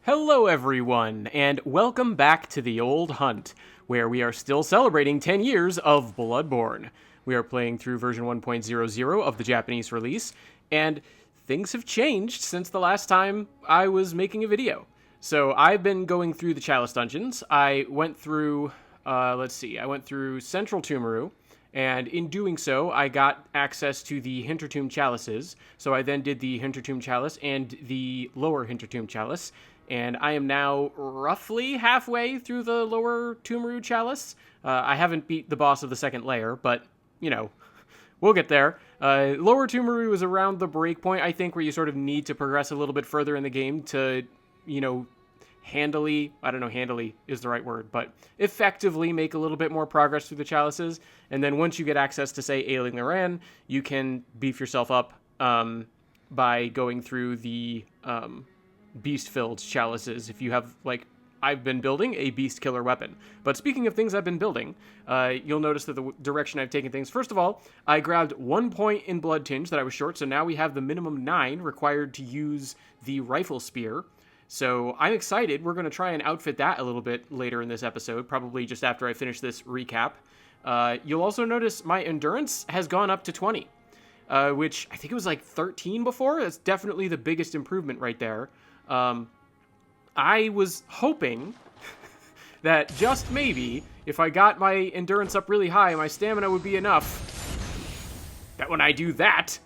Hello everyone, and welcome back to the Old Hunt, where we are still celebrating 10 years of Bloodborne. We are playing through version 1.00 of the Japanese release, and things have changed since the last time I was making a video. So I've been going through the Chalice Dungeons. I went through, Central Tumaru, and in doing so, I got access to the Hintertomb Chalices. So I then did the Hintertomb Chalice and the Lower Hintertomb Chalice, and I am now roughly halfway through the Lower Tumaru Chalice. I haven't beat the boss of the second layer, but, you know, we'll get there. Lower Tumaru is around the breakpoint, I think, where you sort of need to progress a little bit further in the game to, handily is the right word, but effectively make a little bit more progress through the chalices. And then once you get access to, say, Ailing Loran, you can beef yourself up by going through the beast-filled chalices if you have, I've been building a beast killer weapon. But speaking of things I've been building, you'll notice that the direction I've taken things, first of all, I grabbed 1 point in Blood Tinge that I was short, so now we have the minimum 9 required to use the rifle spear. So I'm excited. We're going to try and outfit that a little bit later in this episode, probably just after I finish this recap. You'll also notice my endurance has gone up to 20, which I think it was like 13 before. That's definitely the biggest improvement right there. I was hoping that just maybe, if I got my endurance up really high, my stamina would be enough that when I do that,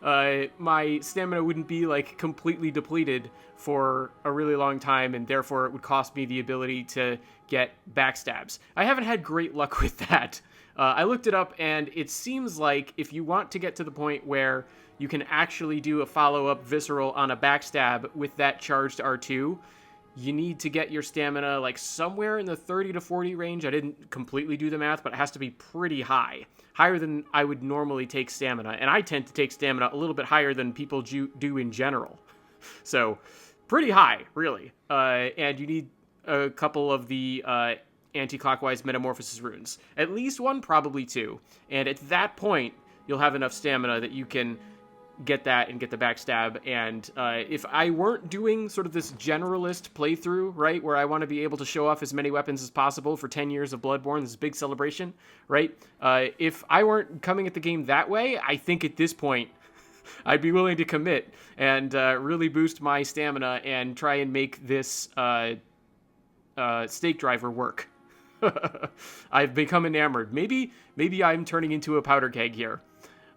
my stamina wouldn't be, completely depleted for a really long time, and therefore it would cost me the ability to get backstabs. I haven't had great luck with that. I looked it up, and it seems like if you want to get to the point where you can actually do a follow-up visceral on a backstab with that charged R2, you need to get your stamina, somewhere in the 30 to 40 range. I didn't completely do the math, but it has to be pretty high. Higher than I would normally take stamina, and I tend to take stamina a little bit higher than people do in general. So, pretty high, really. And you need a couple of the anti-clockwise metamorphosis runes. At least one, probably two. And at that point, you'll have enough stamina that you can get that and get the backstab. And if I weren't doing sort of this generalist playthrough, right, where I want to be able to show off as many weapons as possible for 10 years of Bloodborne, this big celebration, right? If I weren't coming at the game that way, I think at this point, I'd be willing to commit and really boost my stamina and try and make this stake driver work. I've become enamored. Maybe I'm turning into a powder keg here.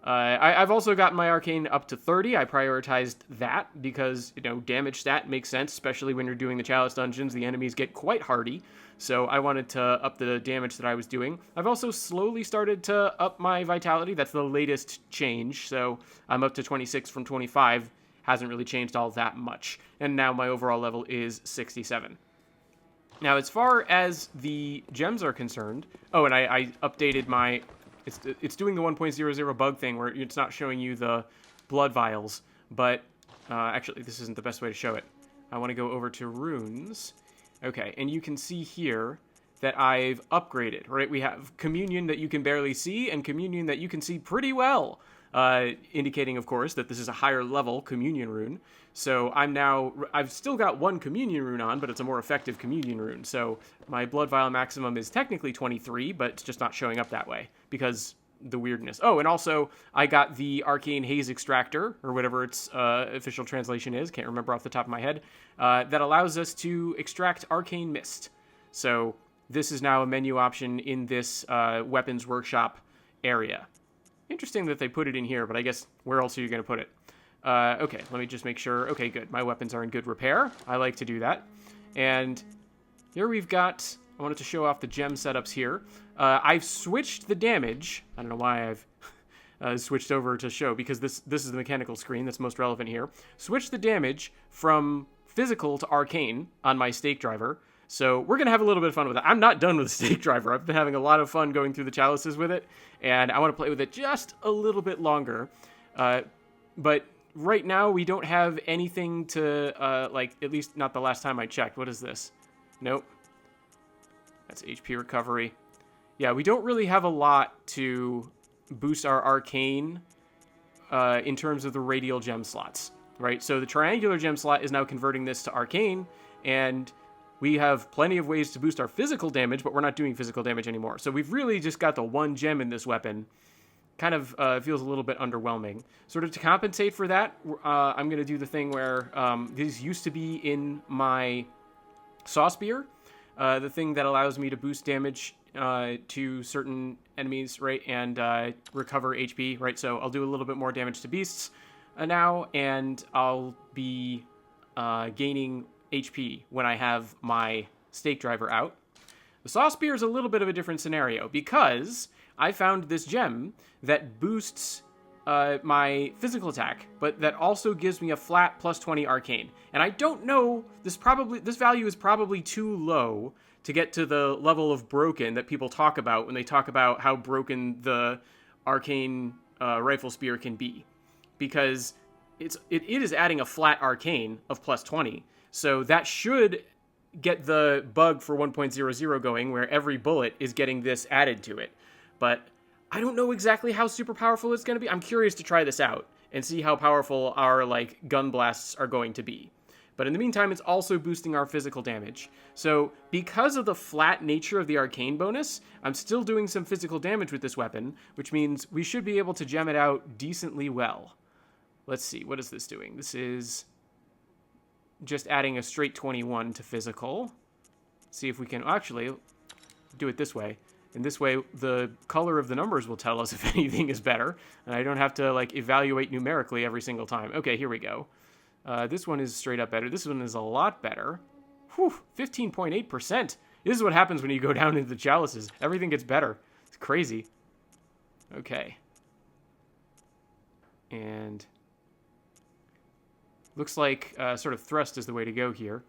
I've also gotten my arcane up to 30. I prioritized that because, damage stat makes sense, especially when you're doing the Chalice Dungeons. The enemies get quite hardy, so I wanted to up the damage that I was doing. I've also slowly started to up my vitality. That's the latest change, so I'm up to 26 from 25. Hasn't really changed all that much. And now my overall level is 67. Now, as far as the gems are concerned... Oh, and I updated my... It's doing the 1.00 bug thing where it's not showing you the blood vials, but actually this isn't the best way to show it. I want to go over to runes. Okay, and you can see here that I've upgraded, right? We have communion that you can barely see and communion that you can see pretty well, indicating, of course, that this is a higher level communion rune. So I've still got one communion rune on, but it's a more effective communion rune. So my blood vial maximum is technically 23, but it's just not showing up that way because the weirdness. Oh, and also I got the arcane haze extractor, or whatever its official translation is, can't remember off the top of my head, that allows us to extract arcane mist. So this is now a menu option in this weapons workshop area. Interesting that they put it in here, but I guess where else are you going to put it? Okay, let me just make sure. Okay, good. My weapons are in good repair. I like to do that. And here we've got... I wanted to show off the gem setups here. I've switched the damage. I don't know why I've switched over to show, because this is the mechanical screen that's most relevant here. Switched the damage from physical to arcane on my stake driver. So we're going to have a little bit of fun with it. I'm not done with the stake driver. I've been having a lot of fun going through the chalices with it, and I want to play with it just a little bit longer. But right now, we don't have anything to, at least not the last time I checked. What is this? Nope. That's HP recovery. Yeah, we don't really have a lot to boost our arcane in terms of the radial gem slots. right? So the triangular gem slot is now converting this to arcane, and we have plenty of ways to boost our physical damage, but we're not doing physical damage anymore. So we've really just got the one gem in this weapon. Kind of feels a little bit underwhelming. Sort of to compensate for that, I'm going to do the thing where these used to be in my saw spear, the thing that allows me to boost damage to certain enemies, right, and recover HP, right? So I'll do a little bit more damage to beasts now, and I'll be gaining HP when I have my stake driver out. The saw spear is a little bit of a different scenario because I found this gem that boosts my physical attack, but that also gives me a flat plus 20 arcane. And I don't know, this value is probably too low to get to the level of broken that people talk about when they talk about how broken the arcane rifle spear can be, because it is adding a flat arcane of plus 20. So that should get the bug for 1.00 going, where every bullet is getting this added to it. But I don't know exactly how super powerful it's going to be. I'm curious to try this out and see how powerful our gun blasts are going to be. But in the meantime, it's also boosting our physical damage. So because of the flat nature of the arcane bonus, I'm still doing some physical damage with this weapon, which means we should be able to gem it out decently well. Let's see, what is this doing? This is just adding a straight 21 to physical. See if we can actually do it this way. And this way, the color of the numbers will tell us if anything is better. And I don't have to evaluate numerically every single time. Okay, here we go. This one is straight up better. This one is a lot better. Whew, 15.8%. This is what happens when you go down into the chalices. Everything gets better. It's crazy. Okay. And looks like sort of thrust is the way to go here.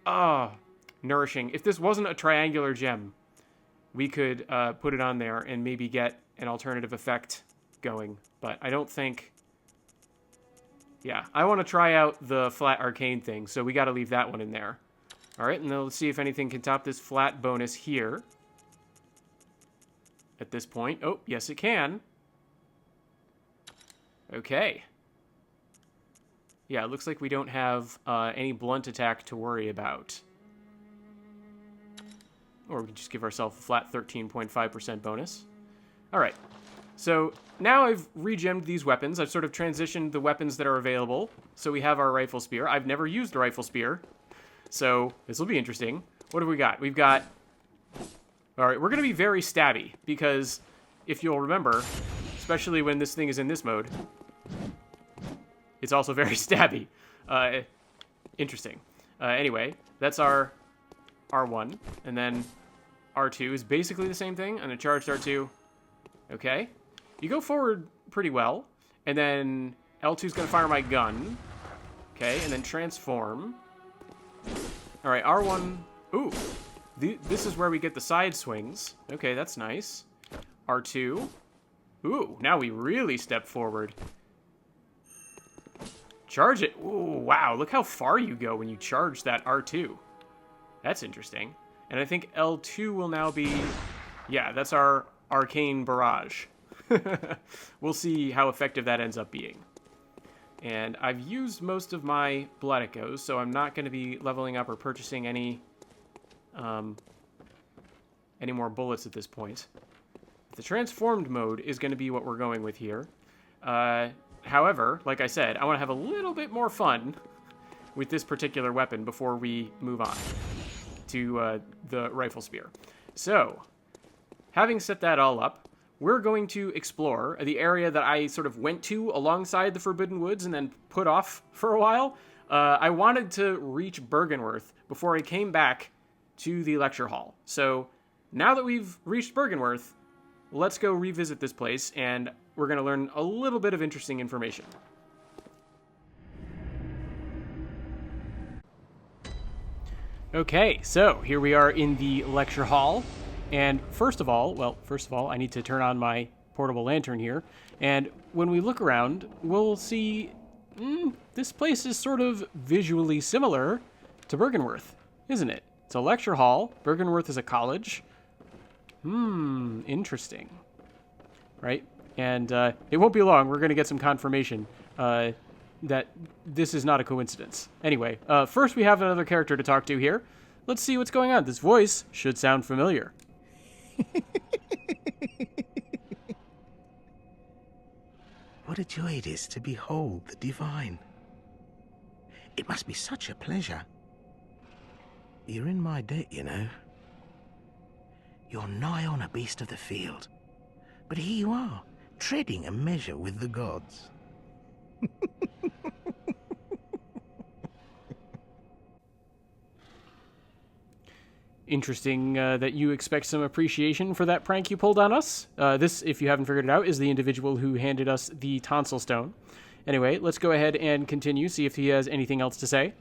Ah, nourishing. If this wasn't a triangular gem, we could put it on there and maybe get an alternative effect going. But I don't think... Yeah, I want to try out the flat arcane thing, so we got to leave that one in there. All right, and then let's see if anything can top this flat bonus here. At this point. Oh, yes it can. Okay. Yeah, it looks like we don't have any blunt attack to worry about. Or we can just give ourselves a flat 13.5% bonus. All right. So now I've regemmed these weapons. I've sort of transitioned the weapons that are available. So we have our rifle spear. I've never used a rifle spear, so this will be interesting. What have we got? We've got... All right, we're going to be very stabby, because if you'll remember, especially when this thing is in this mode, it's also very stabby. Interesting. Anyway, that's our R1, and then R2 is basically the same thing, and a charged R2. Okay. You go forward pretty well, and then L2 is going to fire my gun. Okay, and then transform. All right, R1. Ooh, this is where we get the side swings. Okay, that's nice. R2. Ooh, now we really step forward. Charge it. Ooh, wow, look how far you go when you charge that R2. That's interesting. And I think L2 will now be... Yeah, that's our arcane barrage. We'll see how effective that ends up being. And I've used most of my blood echoes, so I'm not going to be leveling up or purchasing any more bullets at this point. The transformed mode is going to be what we're going with here. However, like I said, I want to have a little bit more fun with this particular weapon before we move on to the rifle spear. So, having set that all up, we're going to explore the area that I sort of went to alongside the Forbidden Woods and then put off for a while. I wanted to reach Byrgenwerth before I came back to the lecture hall. So now that we've reached Byrgenwerth, let's go revisit this place, and we're going to learn a little bit of interesting information. Okay, so here we are in the lecture hall. And first of all, I need to turn on my portable lantern here. And when we look around, we'll see this place is sort of visually similar to Byrgenwerth, isn't it? It's a lecture hall. Byrgenwerth is a college. Interesting. Right? And it won't be long. We're going to get some confirmation. that this is not a coincidence. Anyway, first we have another character to talk to here. Let's see what's going on. This voice should sound familiar. What a joy it is to behold the divine. It must be such a pleasure. You're in my debt, you know. You're nigh on a beast of the field. But here you are, treading a measure with the gods. Interesting that you expect some appreciation for that prank you pulled on us. This, if you haven't figured it out, is the individual who handed us the tonsil stone. Anyway, let's go ahead and continue, see if he has anything else to say.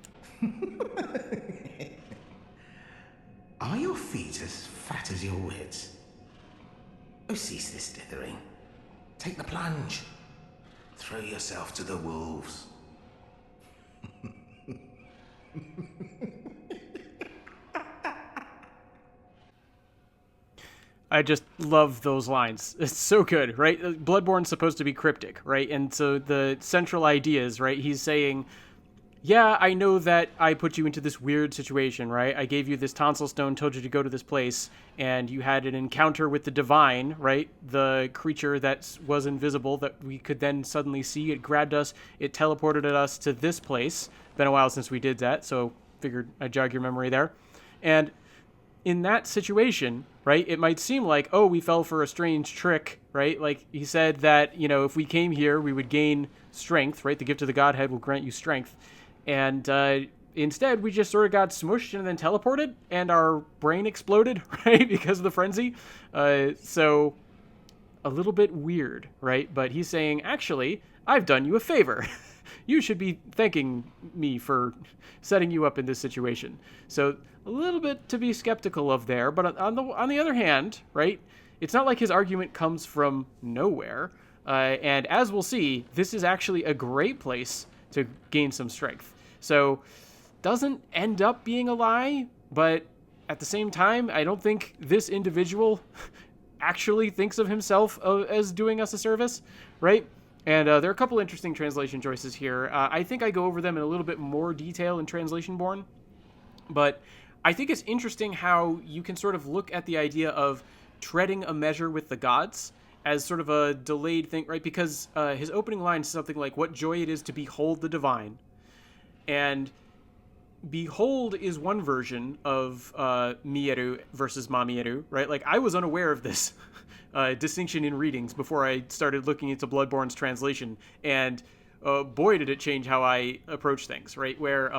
Are your feet as fat as your wits? Oh, cease this dithering. Take the plunge. Throw yourself to the wolves. I just love those lines. It's so good, right? Bloodborne's supposed to be cryptic, right? And so the central idea is, right, he's saying, yeah, I know that I put you into this weird situation, right? I gave you this tonsil stone, told you to go to this place, and you had an encounter with the divine, right? The creature that was invisible that we could then suddenly see. It grabbed us. It teleported us to this place. Been a while since we did that, so figured I'd jog your memory there. And in that situation, right, it might seem like, oh, we fell for a strange trick, right? Like he said that, you know, if we came here, we would gain strength, right? The gift of the Godhead will grant you strength. And instead, we just sort of got smushed and then teleported, and our brain exploded, right, because of the frenzy. So a little bit weird, right? But he's saying, actually, I've done you a favor. You should be thanking me for setting you up in this situation. So a little bit to be skeptical of there, but on the other hand, right, it's not like his argument comes from nowhere. And as we'll see, this is actually a great place to gain some strength. So doesn't end up being a lie, but at the same time, I don't think this individual actually thinks of himself as doing us a service, right? And there are a couple interesting translation choices here. I think I go over them in a little bit more detail in Translation Born, but I think it's interesting how you can sort of look at the idea of treading a measure with the gods as sort of a delayed thing, right? Because his opening line is something like, what joy it is to behold the divine. And behold is one version of Mieru versus Mamieru, right? Like, I was unaware of this distinction in readings before I started looking into Bloodborne's translation. And boy, did it change how I approach things, right? Where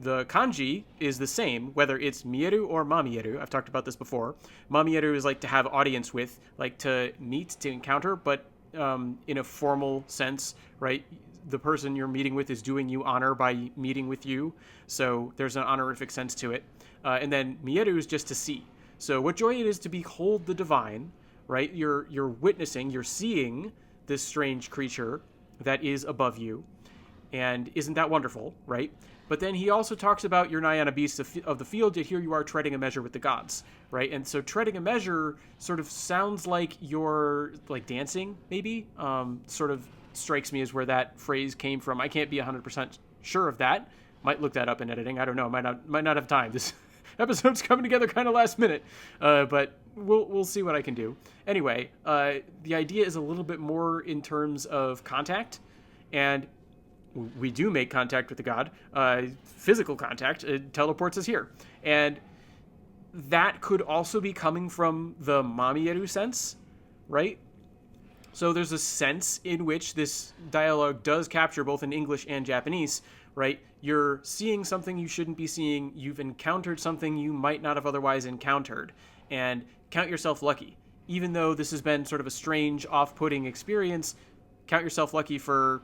the kanji is the same, whether it's Mieru or Mamieru. I've talked about this before. Mamieru is like to have audience with, like to meet, to encounter, but in a formal sense, right? The person you're meeting with is doing you honor by meeting with you. So there's an honorific sense to it. And then Mieru is just to see. So what joy it is to behold the divine, right? You're witnessing, you're seeing this strange creature that is above you. And isn't that wonderful, right? But then he also talks about you're nigh on a beast of the field, yet here you are treading a measure with the gods, right? And so treading a measure sort of sounds like you're like dancing, maybe. Sort of strikes me as where that phrase came from. I can't be 100% sure of that. Might look that up in editing. I don't know. Might not have time. This episode's coming together kind of last minute, but we'll see what I can do. Anyway, the idea is a little bit more in terms of contact, and we do make contact with the god. Physical contact. It teleports us here. And that could also be coming from the Mamieru sense, right? So there's a sense in which this dialogue does capture both in English and Japanese, right? You're seeing something you shouldn't be seeing. You've encountered something you might not have otherwise encountered. And count yourself lucky. Even though this has been sort of a strange, off-putting experience, count yourself lucky for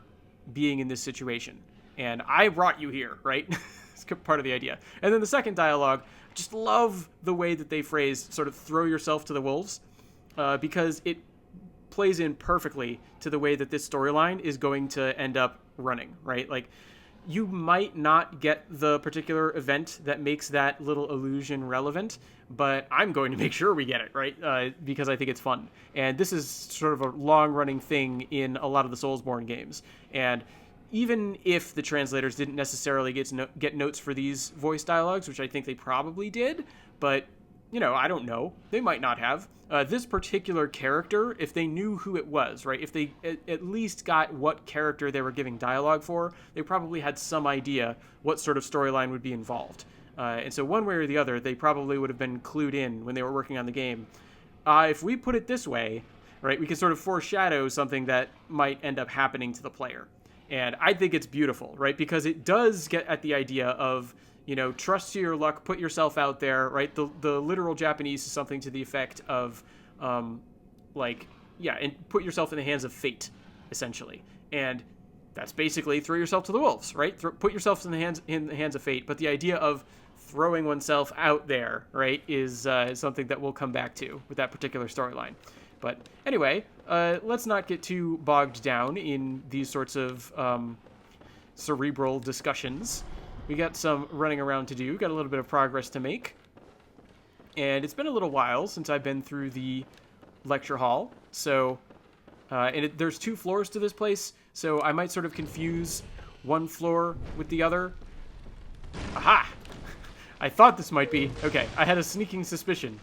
being in this situation. And I brought you here, right? It's part of the idea. And then the second dialogue, I just love the way that they phrase sort of throw yourself to the wolves, because it plays in perfectly to the way that this storyline is going to end up running, right? Like, you might not get the particular event that makes that little illusion relevant, but I'm going to make sure we get it, right? Because I think it's fun. And this is sort of a long-running thing in a lot of the Soulsborne games. And even if the translators didn't necessarily get notes for these voice dialogues, which I think they probably did, but, I don't know. They might not have. This particular character, if they knew who it was, right, if they at least got what character they were giving dialogue for, they probably had some idea what sort of storyline would be involved. And so one way or the other, they probably would have been clued in when they were working on the game. If we put it this way, right, we can sort of foreshadow something that might end up happening to the player. And I think it's beautiful, right, because it does get at the idea of, trust to your luck, put yourself out there, right? The literal Japanese is something to the effect of, and put yourself in the hands of fate, essentially. And that's basically throw yourself to the wolves, right? Put yourself in the hands of fate. But the idea of throwing oneself out there, right, is something that we'll come back to with that particular storyline. But anyway, let's not get too bogged down in these sorts of cerebral discussions. We got some running around to do, got a little bit of progress to make. And it's been a little while since I've been through the lecture hall. So, there's 2 floors to this place, so I might sort of confuse one floor with the other. Aha! I thought this might be. Okay, I had a sneaking suspicion.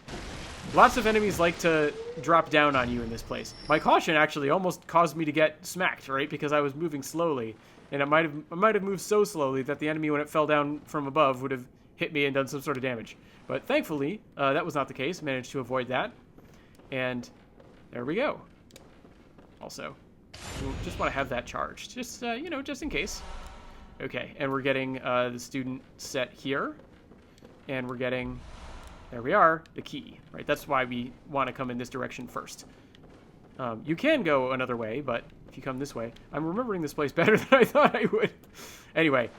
Lots of enemies like to drop down on you in this place. My caution actually almost caused me to get smacked, right? Because I was moving slowly. And I might have moved so slowly that the enemy, when it fell down from above, would have hit me and done some sort of damage. But thankfully, that was not the case. Managed to avoid that. And there we go. Also, we just want to have that charged. Just, just in case. Okay, and we're getting the student set here. And we're getting, there we are, the key, right? That's why we want to come in this direction first. You can go another way, but if you come this way, I'm remembering this place better than I thought I would. Anyway,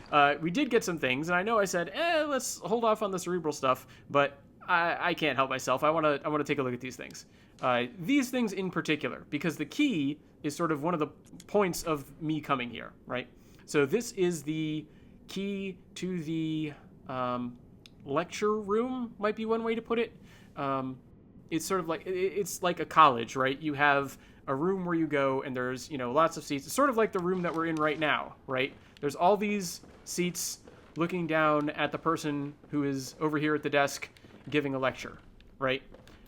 we did get some things, and I know I said, let's hold off on the cerebral stuff, but I can't help myself. I want to take a look at these things. These things in particular, because the key is sort of one of the points of me coming here, right? So this is the key to the lecture room, might be one way to put it. It's sort of like, it's like a college, right? You have a room where you go and there's, lots of seats. It's sort of like the room that we're in right now, right? There's all these seats looking down at the person who is over here at the desk giving a lecture, right?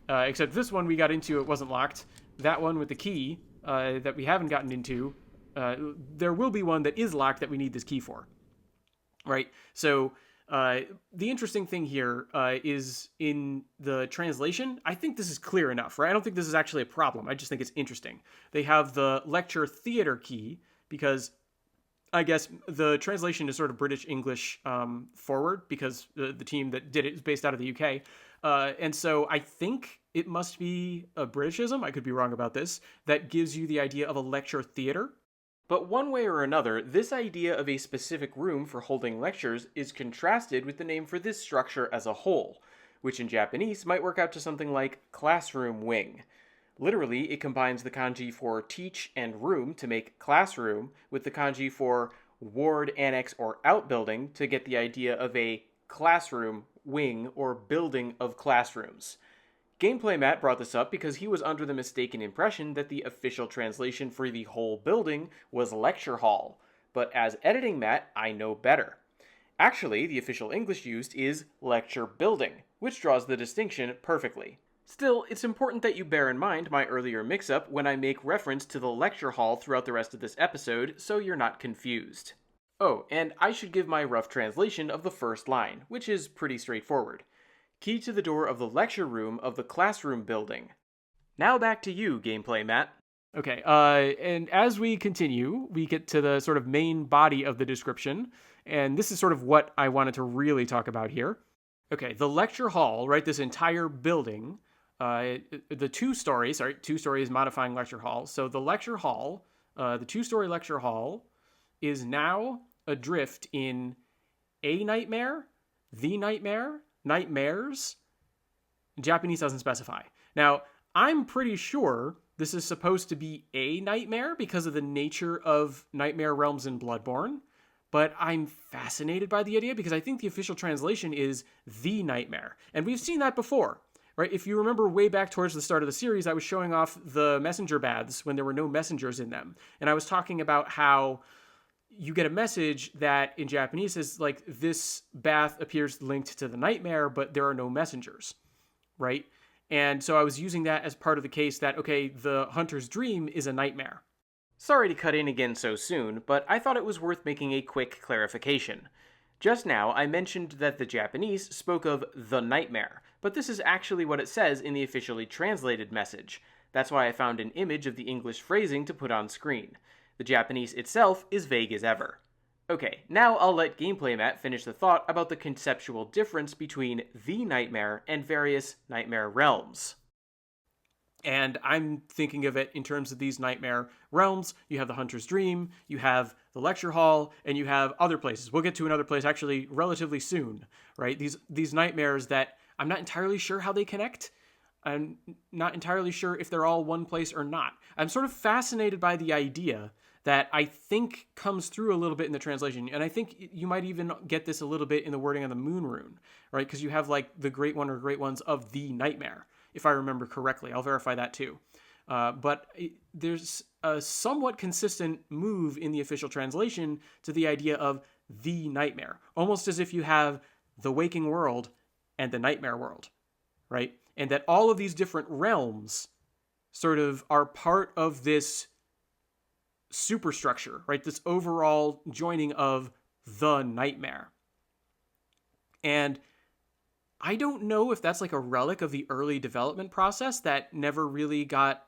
Except this one we got into, it wasn't locked. That one with the key that we haven't gotten into, there will be one that is locked that we need this key for, right? So the interesting thing here is in the translation. I think this is clear enough, right? I don't think this is actually a problem. I just think it's interesting. They have the lecture theater key because I guess the translation is sort of British English forward because the team that did it is based out of the UK. And so I think it must be a Britishism, I could be wrong about this, that gives you the idea of a lecture theater. But one way or another, this idea of a specific room for holding lectures is contrasted with the name for this structure as a whole, which in Japanese might work out to something like classroom wing. Literally, it combines the kanji for teach and room to make classroom with the kanji for ward, annex, or outbuilding to get the idea of a classroom wing or building of classrooms. Gameplay Matt brought this up because he was under the mistaken impression that the official translation for the whole building was lecture hall, but as editing Matt, I know better. Actually, the official English used is lecture building, which draws the distinction perfectly. Still, it's important that you bear in mind my earlier mix-up when I make reference to the lecture hall throughout the rest of this episode, so you're not confused. Oh, and I should give my rough translation of the first line, which is pretty straightforward. Key to the door of the lecture room of the classroom building. Now back to you, Gameplay Matt. Okay, and as we continue, we get to the sort of main body of the description, and this is sort of what I wanted to really talk about here. Okay, the lecture hall, right, this entire building, the 2 stories, sorry, 2 stories modifying lecture hall. So the lecture hall, the 2-story lecture hall, is now adrift in a nightmare, the nightmare, nightmares. Japanese doesn't specify. Now, I'm pretty sure this is supposed to be a nightmare because of the nature of Nightmare Realms in Bloodborne, but I'm fascinated by the idea because I think the official translation is the nightmare. And we've seen that before, right? If you remember way back towards the start of the series, I was showing off the messenger baths when there were no messengers in them. And I was talking about how you get a message that in Japanese is like, this bath appears linked to the nightmare, but there are no messengers, right? And so I was using that as part of the case that, okay, the hunter's dream is a nightmare. Sorry to cut in again so soon, but I thought it was worth making a quick clarification. Just now, I mentioned that the Japanese spoke of the nightmare, but this is actually what it says in the officially translated message. That's why I found an image of the English phrasing to put on screen. The Japanese itself is vague as ever. Okay, now I'll let Gameplay Matt finish the thought about the conceptual difference between the nightmare and various nightmare realms. And I'm thinking of it in terms of these nightmare realms. You have the Hunter's Dream, you have the Lecture Hall, and you have other places. We'll get to another place actually relatively soon, right? These nightmares that I'm not entirely sure how they connect. I'm not entirely sure if they're all one place or not. I'm sort of fascinated by the idea that I think comes through a little bit in the translation. And I think you might even get this a little bit in the wording on the Moon Rune, right? Because you have like the Great One or Great Ones of the Nightmare, if I remember correctly. I'll verify that too. But there's a somewhat consistent move in the official translation to the idea of the nightmare, almost as if you have the waking world and the nightmare world, right? And that all of these different realms sort of are part of this superstructure, right? This overall joining of the nightmare. And I don't know if that's like a relic of the early development process that never really got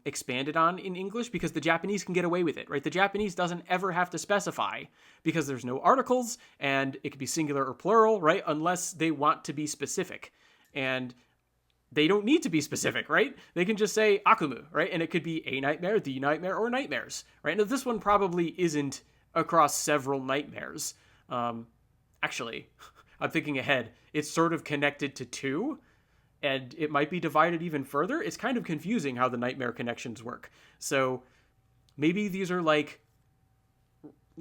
expanded on in English, because the Japanese can get away with it, right? The Japanese doesn't ever have to specify because there's no articles and it could be singular or plural, right? Unless they want to be specific. And they don't need to be specific, right? They can just say Akumu, right? And it could be a nightmare, the nightmare, or nightmares, right? Now, this one probably isn't across several nightmares. Actually, I'm thinking ahead. It's sort of connected to two, and it might be divided even further. It's kind of confusing how the nightmare connections work. So maybe these are like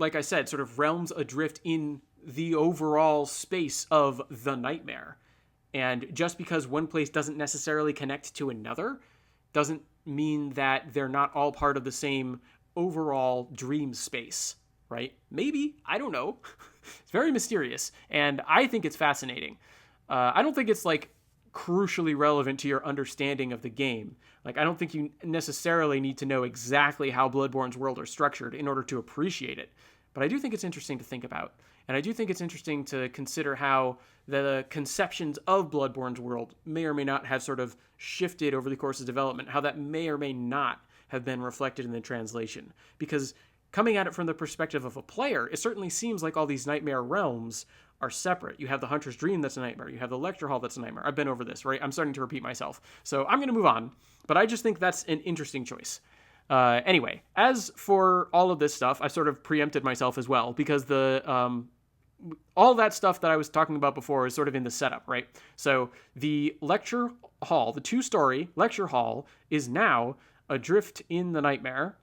I said, sort of realms adrift in the overall space of the nightmare. And just because one place doesn't necessarily connect to another doesn't mean that they're not all part of the same overall dream space, right? Maybe. I don't know. It's very mysterious, and I think it's fascinating. I don't think it's, like, crucially relevant to your understanding of the game. Like, I don't think you necessarily need to know exactly how Bloodborne's world are structured in order to appreciate it. But I do think it's interesting to think about. And I do think it's interesting to consider how the conceptions of Bloodborne's world may or may not have sort of shifted over the course of development, how that may or may not have been reflected in the translation. Because coming at it from the perspective of a player, it certainly seems like all these nightmare realms are separate. You have the Hunter's Dream that's a nightmare. You have the Lecture Hall that's a nightmare. I've been over this, right? I'm starting to repeat myself. So I'm going to move on. But I just think that's an interesting choice. Anyway, as for all of this stuff, I sort of preempted myself as well, because all that stuff that I was talking about before is sort of in the setup, right? So the lecture hall, the 2-story lecture hall, is now adrift in the nightmare.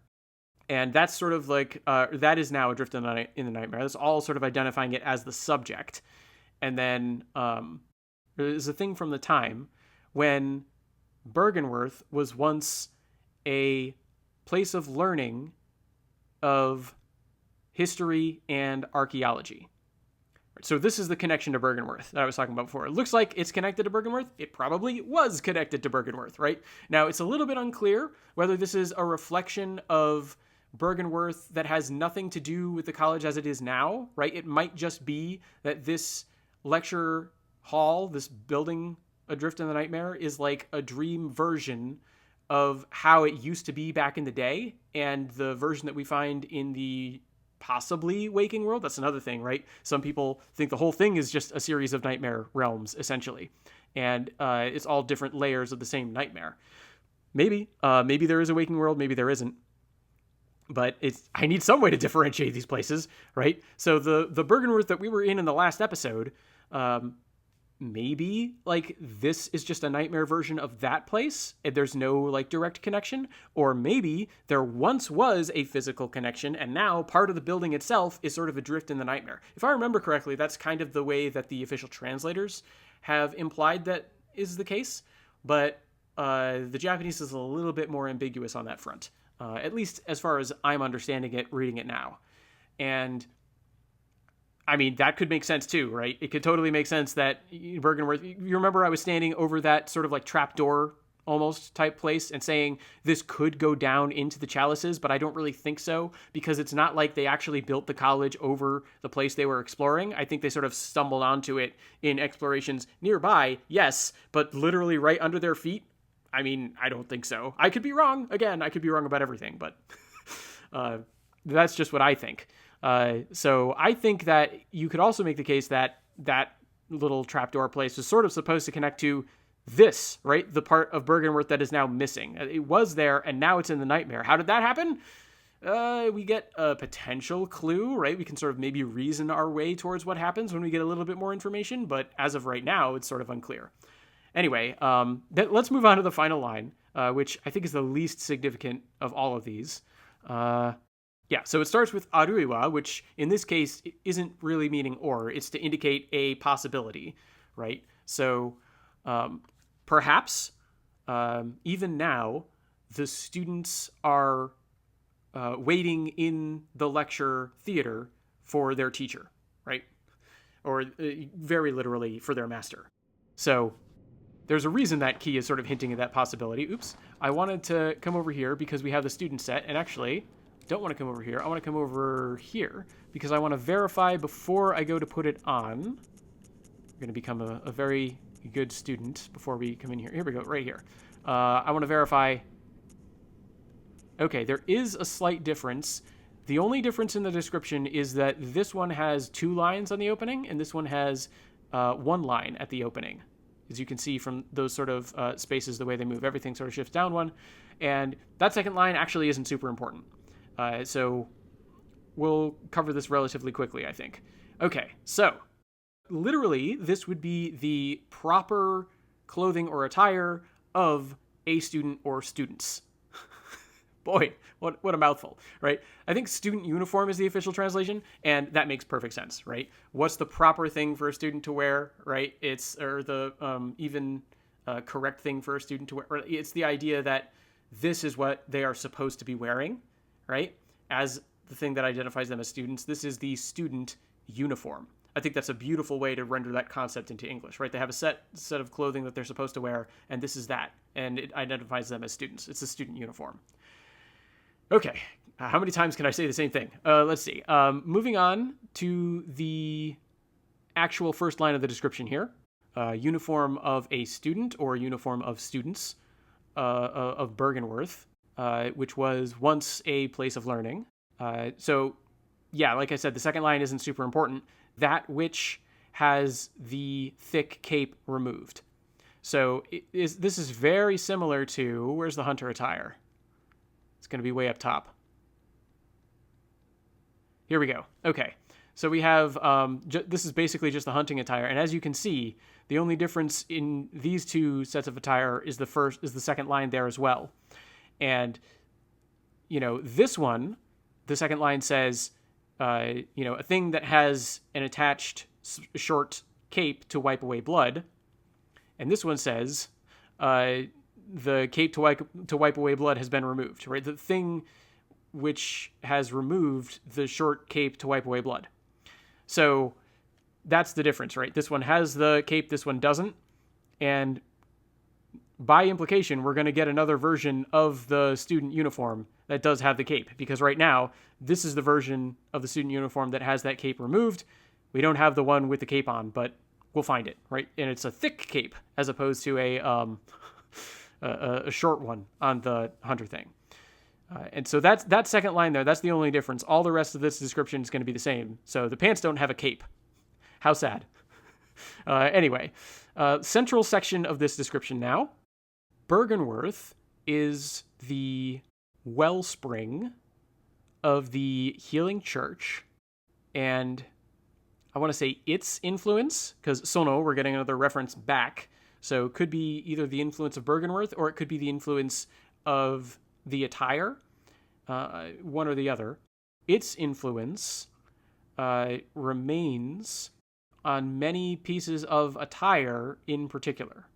And that's sort of like, that is now adrift in the nightmare. That's all sort of identifying it as the subject. And then there's a thing from the time when Byrgenwerth was once a place of learning of history and archaeology. So this is the connection to Byrgenwerth that I was talking about before. It looks like it's connected to Byrgenwerth. It probably was connected to Byrgenwerth, right? Now, it's a little bit unclear whether this is a reflection of Byrgenwerth that has nothing to do with the college as it is now, right? It might just be that this lecture hall, this building adrift in the nightmare, is like a dream version of how it used to be back in the day, and the version that we find in the possibly waking world, that's another thing, right? Some people think the whole thing is just a series of nightmare realms, essentially, and it's all different layers of the same nightmare. Maybe there is a waking world, maybe there isn't, but I need some way to differentiate these places, right? So the Byrgenwerth that we were in the last episode, maybe like this is just a nightmare version of that place and there's no like direct connection, or maybe there once was a physical connection and now part of the building itself is sort of adrift in the nightmare. If I remember correctly, that's kind of the way that the official translators have implied that is the case, but the Japanese is a little bit more ambiguous on that front, at least as far as I'm understanding it, reading it now. And I mean, that could make sense too, right? It could totally make sense that Byrgenwerth, you remember I was standing over that sort of like trapdoor almost type place and saying this could go down into the chalices, but I don't really think so, because it's not like they actually built the college over the place they were exploring. I think they sort of stumbled onto it in explorations nearby, yes, but literally right under their feet. I mean, I don't think so. I could be wrong. Again, I could be wrong about everything, but that's just what I think. So I think that you could also make the case that that little trapdoor place was sort of supposed to connect to this, right? The part of Byrgenwerth that is now missing. It was there, and now it's in the nightmare. How did that happen? We get a potential clue, right? We can sort of maybe reason our way towards what happens when we get a little bit more information, but as of right now, it's sort of unclear. Anyway, let's move on to the final line, which I think is the least significant of all of these. Yeah, so it starts with aruiwa, which in this case isn't really meaning or. It's to indicate a possibility, right? So perhaps even now the students are waiting in the lecture theater for their teacher, right? Or very literally for their master. So there's a reason that key is sort of hinting at that possibility. Oops, I wanted to come over here because we have the student set, and actually don't want to come over here. I want to come over here because I want to verify before I go to put it on. We're going to become a very good student before we come in here. Here we go, right here. I want to verify. Okay, there is a slight difference. The only difference in the description is that this one has 2 lines on the opening, and this one has 1 line at the opening. As you can see from those sort of spaces, the way they move, everything sort of shifts down 1. And that second line actually isn't super important. So we'll cover this relatively quickly, I think. Okay, so literally, this would be the proper clothing or attire of a student or students. Boy, what a mouthful, right? I think student uniform is the official translation, and that makes perfect sense, right? What's the proper thing for a student to wear, right? It's, or the correct thing for a student to wear. It's the idea that this is what they are supposed to be wearing, right? As the thing that identifies them as students. This is the student uniform. I think that's a beautiful way to render that concept into English, right? They have a set of clothing that they're supposed to wear, and this is that, and it identifies them as students. It's a student uniform. Okay, how many times can I say the same thing? Let's see. Moving on to the actual first line of the description here. Uniform of a student or uniform of students of Byrgenwerth, which was once a place of learning. So, yeah, like I said, the second line isn't super important. That which has the thick cape removed. So this is very similar to, where's the hunter attire? It's going to be way up top. Here we go. Okay, so we have, this is basically just the hunting attire. And as you can see, the only difference in these 2 sets of attire is the second line there as well. And, this one, the second line says, a thing that has an attached short cape to wipe away blood. And this one says, the cape to wipe away blood has been removed, right? The thing which has removed the short cape to wipe away blood. So that's the difference, right? This one has the cape, this one doesn't. And by implication, we're going to get another version of the student uniform that does have the cape, because right now, this is the version of the student uniform that has that cape removed. We don't have the one with the cape on, but we'll find it, right? And it's a thick cape as opposed to a short one on the hunter thing. And so that's that second line there. That's the only difference. All the rest of this description is going to be the same. So the pants don't have a cape. How sad. Anyway, central section of this description now. Byrgenwerth is the wellspring of the healing church, and I want to say its influence, because Sono, we're getting another reference back, so it could be either the influence of Byrgenwerth or it could be the influence of the attire, one or the other. Its influence remains on many pieces of attire in particular.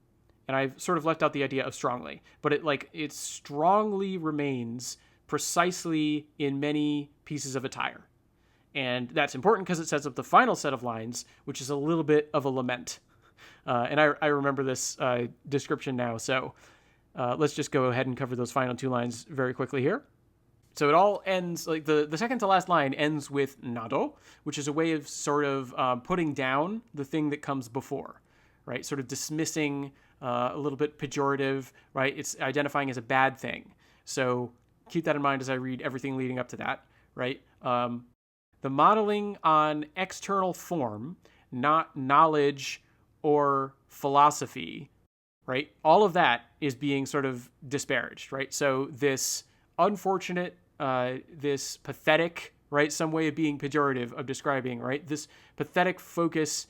And I've sort of left out the idea of strongly, but it strongly remains precisely in many pieces of attire. And that's important because it sets up the final set of lines, which is a little bit of a lament. And I remember this description now, so let's just go ahead and cover those final 2 lines very quickly here. So it all ends, like the second to last line ends with nado, which is a way of sort of putting down the thing that comes before, right? Sort of dismissing, a little bit pejorative, right? It's identifying as a bad thing. So keep that in mind as I read everything leading up to that, right? The modeling on external form, not knowledge or philosophy, right? All of that is being sort of disparaged, right? So this unfortunate, this pathetic, right? Some way of being pejorative of describing, right? This pathetic focus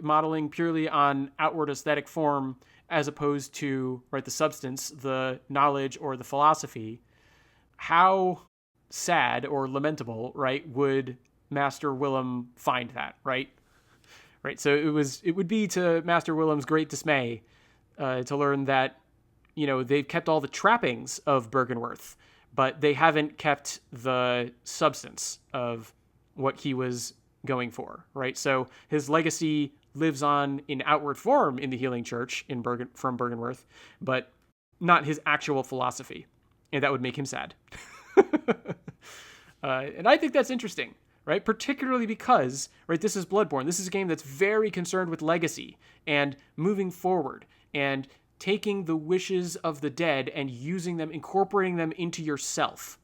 modeling purely on outward aesthetic form as opposed to, right, the substance, the knowledge or the philosophy. How sad or lamentable, right, would Master Willem find that, right? Right. So it would be to Master Willem's great dismay to learn that, they've kept all the trappings of Byrgenwerth, but they haven't kept the substance of what he was going for, right? So his legacy lives on in outward form in the Healing Church from Byrgenwerth, but not his actual philosophy, and that would make him sad. And I think that's interesting, right? Particularly because, right, this is Bloodborne. This is a game that's very concerned with legacy and moving forward and taking the wishes of the dead and using them, incorporating them into yourself.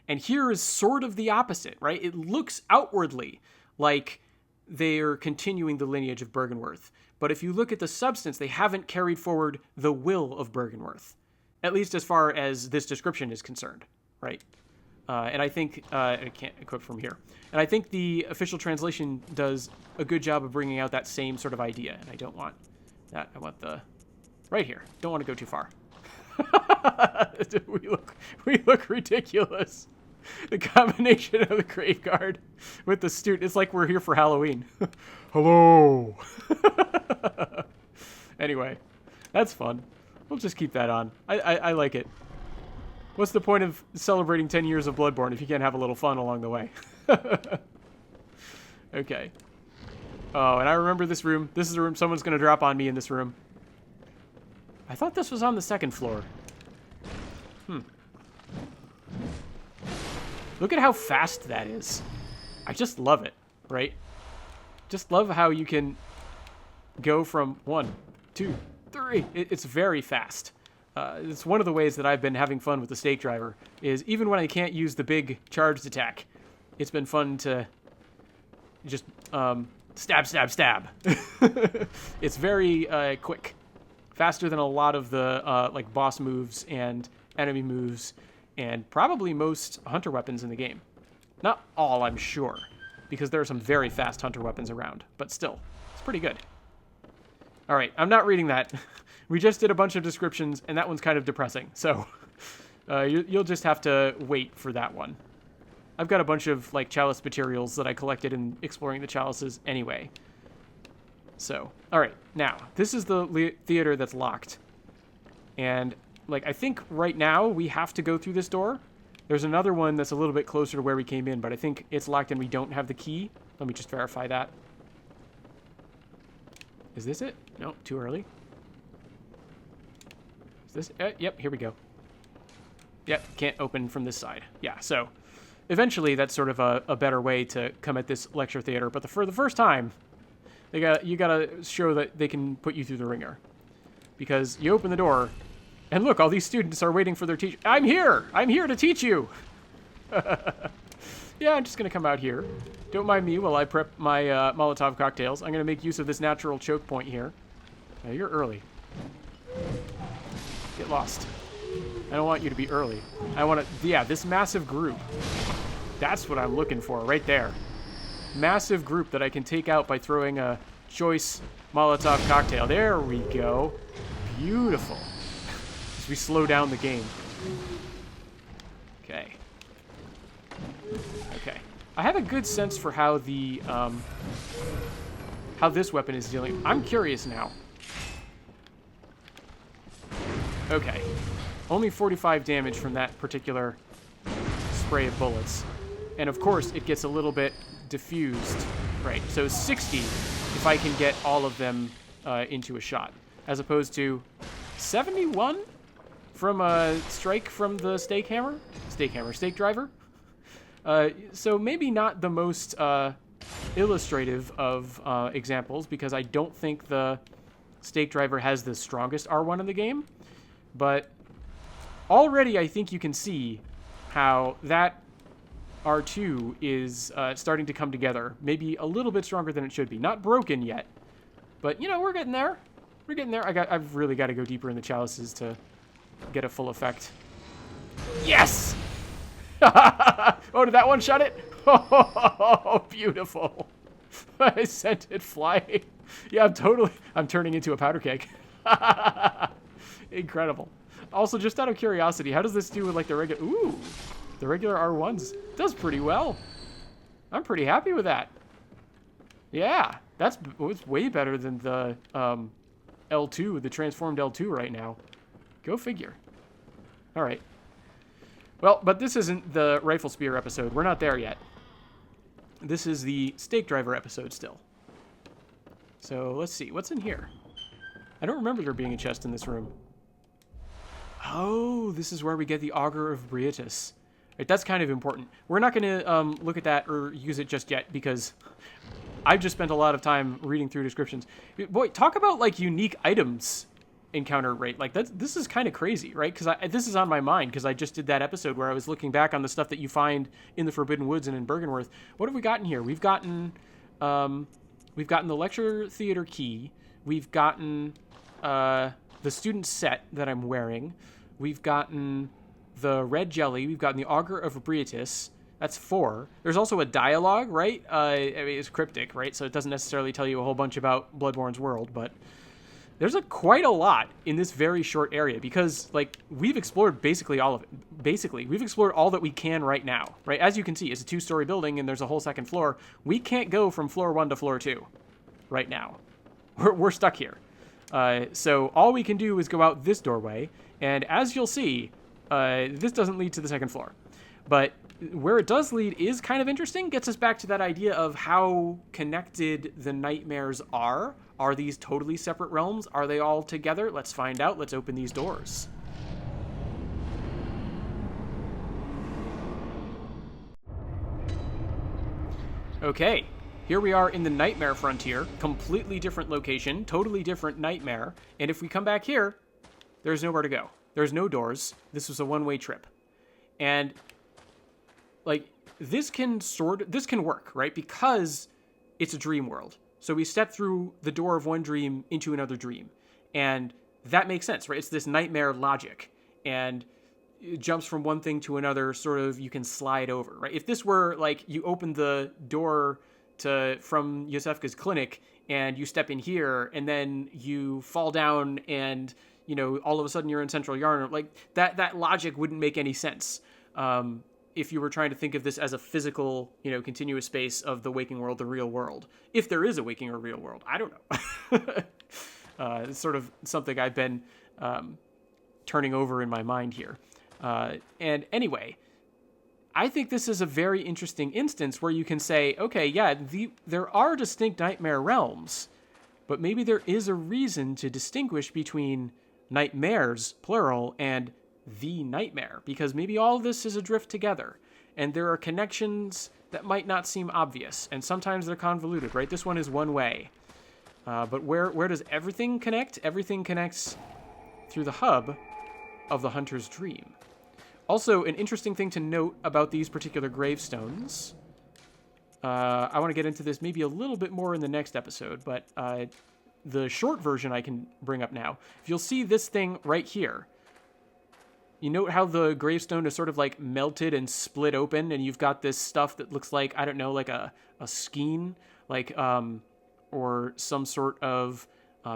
And here is sort of the opposite, right? It looks outwardly like they're continuing the lineage of Byrgenwerth. But if you look at the substance, they haven't carried forward the will of Byrgenwerth, at least as far as this description is concerned, right? And I think, I can't equip from here. And I think the official translation does a good job of bringing out that same sort of idea. And I don't want that. I want the, right here. Don't want to go too far. we look ridiculous. The combination of the grave guard with the student, it's like we're here for Halloween. Hello. Anyway, that's fun. We'll just keep that on. I like it. What's the point of celebrating 10 years of Bloodborne if you can't have a little fun along the way? Okay. Oh, and I remember this room. This is a room someone's going to drop on me in this room. I thought this was on the 2nd floor. Look at how fast that is. I just love it, right? Just love how you can go from 1, 2, 3. It's very fast. It's one of the ways that I've been having fun with the stake driver, is even when I can't use the big charged attack, it's been fun to just stab, stab, stab. It's very quick. Faster than a lot of the like boss moves and enemy moves and probably most hunter weapons in the game. Not all, I'm sure, because there are some very fast hunter weapons around, but still, it's pretty good. All right, I'm not reading that. We just did a bunch of descriptions, and that one's kind of depressing, so you'll just have to wait for that one. I've got a bunch of like chalice materials that I collected in exploring the chalices anyway. So, all right, now, this is the theater that's locked. And, like, I think right now we have to go through this door. There's another one that's a little bit closer to where we came in, but I think it's locked and we don't have the key. Let me just verify that. Is this it? No, too early. Is this? Yep, here we go. Yep, can't open from this side. Yeah, so eventually that's sort of a better way to come at this lecture theater, but for the first time, you gotta show that they can put you through the ringer. Because you open the door, and look, all these students are waiting for their teacher. I'm here! I'm here to teach you! Yeah, I'm just gonna come out here. Don't mind me while I prep my Molotov cocktails. I'm gonna make use of this natural choke point here. You're early. Get lost. I don't want you to be early. I want to... Yeah, this massive group. That's what I'm looking for right there. Massive group that I can take out by throwing a choice Molotov cocktail. There we go. Beautiful. As we slow down the game. Okay. Okay. I have a good sense for how the how this weapon is dealing. I'm curious now. Okay. Only 45 damage from that particular spray of bullets. And of course, it gets a little bit diffused. Right, so 60 if I can get all of them into a shot, as opposed to 71 from a strike from the stake driver. So maybe not the most illustrative of examples, because I don't think the stake driver has the strongest R1 in the game. But already I think you can see how that R2 is starting to come together. Maybe a little bit stronger than it should be. Not broken yet, but, you know, we're getting there. We're getting there. I've really got to go deeper in the chalices to get a full effect. Yes! Oh, did that one shut it? Oh, beautiful. I sent it flying. Yeah, I'm turning into a powder keg. Incredible. Also, just out of curiosity, how does this do with, like, the regular... Ooh, the regular R1s does pretty well. I'm pretty happy with that. Yeah, it's way better than the L2, the transformed L2 right now. Go figure. All right. Well, but this isn't the rifle spear episode. We're not there yet. This is the stake driver episode still. So let's see. What's in here? I don't remember there being a chest in this room. Oh, this is where we get the Augur of Byrgenwerth. Right, that's kind of important. We're not going to look at that or use it just yet, because I've just spent a lot of time reading through descriptions. Boy, talk about, like, unique items encounter rate. Like, this is kind of crazy, right? Because this is on my mind, because I just did that episode where I was looking back on the stuff that you find in the Forbidden Woods and in Byrgenwerth. What have we gotten here? We've gotten the lecture theater key. We've gotten the student set that I'm wearing. We've gotten the red jelly. We've gotten the Augur of Byrgenwerth. That's 4. There's also a dialogue, right? I mean, it's cryptic, right? So it doesn't necessarily tell you a whole bunch about Bloodborne's world, but there's quite a lot in this very short area, because, like, we've explored basically all of it. Basically, we've explored all that we can right now, right? As you can see, it's a 2-story building, and there's a whole second floor. We can't go from floor 1 to floor 2 right now. We're stuck here. So all we can do is go out this doorway, and as you'll see, this doesn't lead to the second floor. But where it does lead is kind of interesting. Gets us back to that idea of how connected the nightmares are. Are these totally separate realms? Are they all together? Let's find out. Let's open these doors. Okay, here we are in the Nightmare Frontier. Completely different location, totally different nightmare. And if we come back here, there's nowhere to go. There's no doors. This was a one-way trip. And, like, this can work, right? Because it's a dream world. So we step through the door of one dream into another dream. And that makes sense, right? It's this nightmare logic. And it jumps from one thing to another, sort of, you can slide over, right? If this were, like, you open the door from Yosefka's clinic, and you step in here, and then you fall down, and, you know, all of a sudden you're in Central Yarn, like, that logic wouldn't make any sense. If you were trying to think of this as a physical, you know, continuous space of the waking world, the real world. If there is a waking or real world, I don't know. It's sort of something I've been turning over in my mind here. And anyway, I think this is a very interesting instance where you can say, okay, yeah, there are distinct nightmare realms, but maybe there is a reason to distinguish between nightmares, plural, and the nightmare, because maybe all of this is adrift together, and there are connections that might not seem obvious, and sometimes they're convoluted, right? This one is one way. But where does everything connect? Everything connects through the hub of the hunter's dream. Also, an interesting thing to note about these particular gravestones, I want to get into this maybe a little bit more in the next episode, but the short version I can bring up now. If you'll see this thing right here, you note how the gravestone is sort of like melted and split open, and you've got this stuff that looks like, I don't know, like a skein, like, or some sort of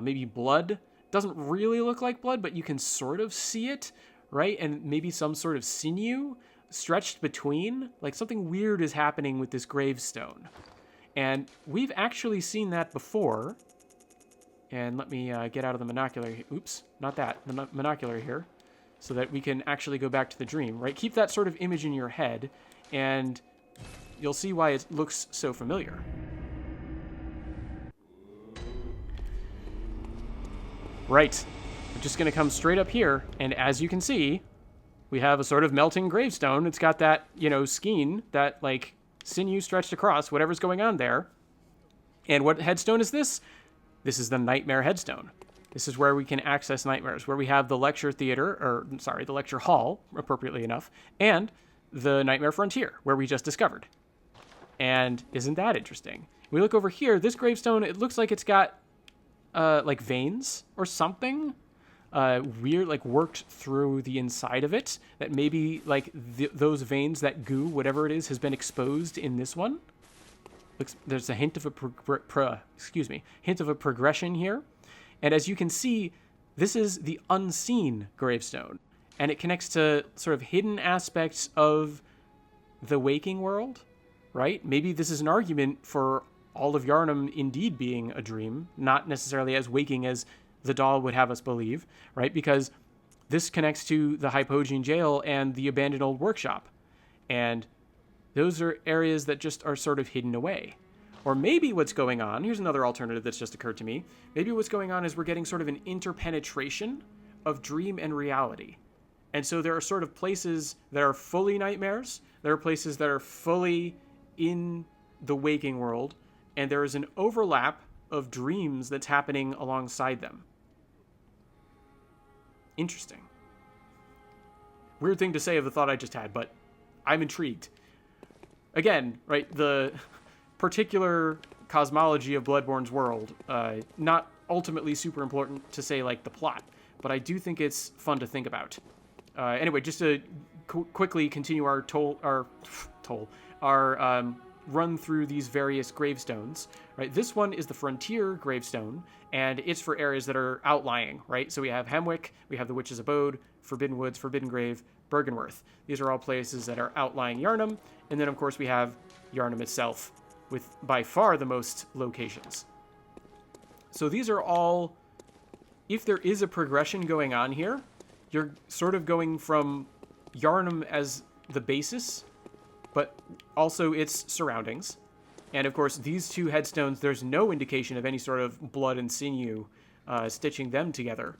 maybe blood. Doesn't really look like blood, but you can sort of see it, right? And maybe some sort of sinew stretched between, like something weird is happening with this gravestone. And we've actually seen that before. And let me get out of the monocular. Oops, not that, the monocular here. So that we can actually go back to the dream, right? Keep that sort of image in your head, and you'll see why it looks so familiar. Right. I'm just going to come straight up here, and as you can see, we have a sort of melting gravestone. It's got that, skein, that, like, sinew stretched across, whatever's going on there. And what headstone is this? This is the Nightmare headstone. This is where we can access nightmares, where we have the lecture the lecture hall, appropriately enough, and the Nightmare Frontier, where we just discovered. And isn't that interesting? We look over here, this gravestone, it looks like it's got, like veins or something. Weird, like worked through the inside of it, that maybe like those veins, that goo, whatever it is, has been exposed in this one. There's a hint of a progression here, and as you can see, this is the unseen gravestone, and it connects to sort of hidden aspects of the waking world, right? Maybe this is an argument for all of Yharnam indeed being a dream, not necessarily as waking as the doll would have us believe, right? Because this connects to the Hypogean jail and the abandoned old workshop. And those are areas that just are sort of hidden away. Or maybe what's going on, here's another alternative that's just occurred to me. Maybe what's going on is we're getting sort of an interpenetration of dream and reality. And so there are sort of places that are fully nightmares. There are places that are fully in the waking world. And there is an overlap of dreams that's happening alongside them. Interesting. Weird thing to say of the thought I just had, but I'm intrigued. Again, right, the particular cosmology of Bloodborne's world, not ultimately super important to say, like, the plot, but I do think it's fun to think about. Anyway, just to quickly continue our run through these various gravestones, right? This one is the Frontier gravestone, and it's for areas that are outlying, right? So we have Hemwick, we have the Witch's Abode, Forbidden Woods, Forbidden Grave, Byrgenwerth. These are all places that are outlying Yharnam, and then of course we have Yharnam itself, with by far the most locations. So these are all, if there is a progression going on here, you're sort of going from Yharnam as the basis, but also its surroundings. And of course, these two headstones, there's no indication of any sort of blood and sinew stitching them together.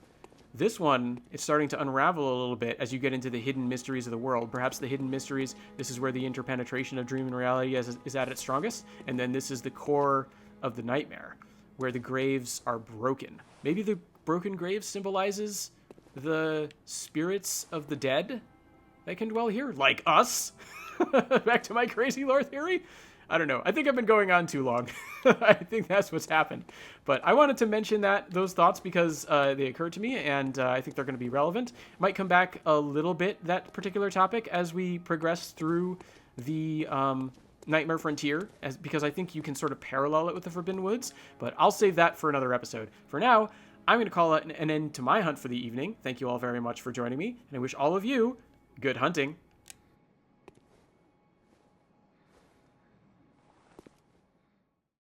This one is starting to unravel a little bit as you get into the hidden mysteries of the world. Perhaps the hidden mysteries, this is where the interpenetration of dream and reality is at its strongest. And then this is the core of the nightmare, where the graves are broken. Maybe the broken grave symbolizes the spirits of the dead that can dwell here, like us. Back to my crazy lore theory. I don't know. I think I've been going on too long. I think that's what's happened. But I wanted to mention those thoughts because they occurred to me, and I think they're going to be relevant. Might come back a little bit, that particular topic, as we progress through the Nightmare Frontier, because I think you can sort of parallel it with the Forbidden Woods. But I'll save that for another episode. For now, I'm going to call it an end to my hunt for the evening. Thank you all very much for joining me, and I wish all of you good hunting.